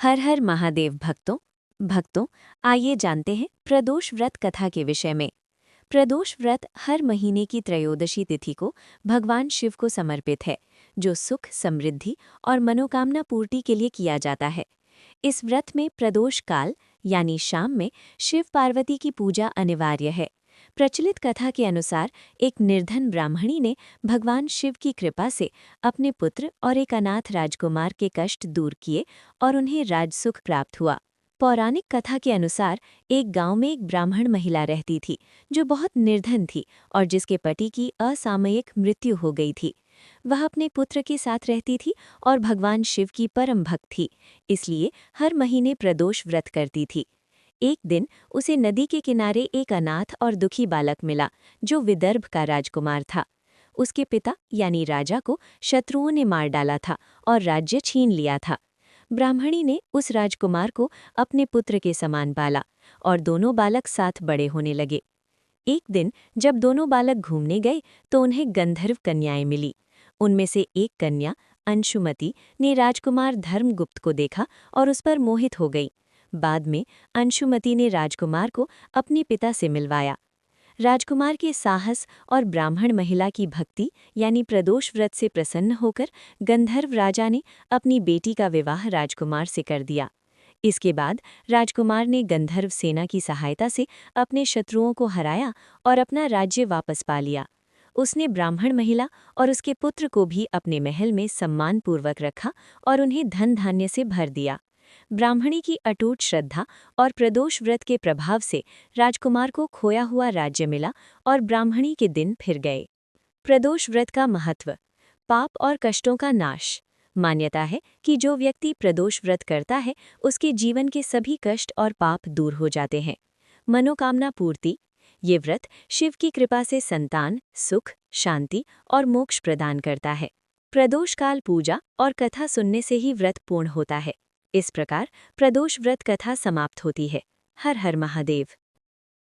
हर हर महादेव भक्तों आइए जानते हैं प्रदोष व्रत कथा के विषय में। प्रदोष व्रत हर महीने की त्रयोदशी तिथि को भगवान शिव को समर्पित है, जो सुख, समृद्धि और मनोकामना पूर्ति के लिए किया जाता है। इस व्रत में प्रदोष काल यानी शाम में शिव पार्वती की पूजा अनिवार्य है। प्रचलित कथा के अनुसार एक निर्धन ब्राह्मणी ने भगवान शिव की कृपा से अपने पुत्र और एक अनाथ राजकुमार के कष्ट दूर किए और उन्हें राजसुख प्राप्त हुआ। पौराणिक कथा के अनुसार एक गांव में एक ब्राह्मण महिला रहती थी, जो बहुत निर्धन थी और जिसके पति की असामयिक मृत्यु हो गई थी। वह अपने पुत्र के साथ रहती थी और भगवान शिव की परम भक्त थी, इसलिए हर महीने प्रदोष व्रत करती थी। एक दिन उसे नदी के किनारे एक अनाथ और दुखी बालक मिला, जो विदर्भ का राजकुमार था। उसके पिता यानी राजा को शत्रुओं ने मार डाला था और राज्य छीन लिया था। ब्राह्मणी ने उस राजकुमार को अपने पुत्र के समान पाला और दोनों बालक साथ बड़े होने लगे। एक दिन जब दोनों बालक घूमने गए तो उन्हें गंधर्व कन्याएं मिली। उनमें से एक कन्या अंशुमति ने राजकुमार धर्मगुप्त को देखा और उस पर मोहित हो गई। बाद में अंशुमति ने राजकुमार को अपने पिता से मिलवाया। राजकुमार के साहस और ब्राह्मण महिला की भक्ति यानी प्रदोष व्रत से प्रसन्न होकर गंधर्व राजा ने अपनी बेटी का विवाह राजकुमार से कर दिया। इसके बाद राजकुमार ने गंधर्व सेना की सहायता से अपने शत्रुओं को हराया और अपना राज्य वापस पा लिया। उसने ब्राह्मण महिला और उसके पुत्र को भी अपने महल में सम्मानपूर्वक रखा और उन्हें धन धान्य से भर दिया। ब्राह्मणी की अटूट श्रद्धा और प्रदोष व्रत के प्रभाव से राजकुमार को खोया हुआ राज्य मिला और ब्राह्मणी के दिन फिर गए। प्रदोष व्रत का महत्व। पाप और कष्टों का नाश। मान्यता है कि जो व्यक्ति प्रदोष व्रत करता है, उसके जीवन के सभी कष्ट और पाप दूर हो जाते हैं। मनोकामना पूर्ति। ये व्रत शिव की कृपा से संतान, सुख, शांति और मोक्ष प्रदान करता है। प्रदोष काल पूजा और कथा सुनने से ही व्रत पूर्ण होता है। इस प्रकार प्रदोष व्रत कथा समाप्त होती है। हर हर महादेव।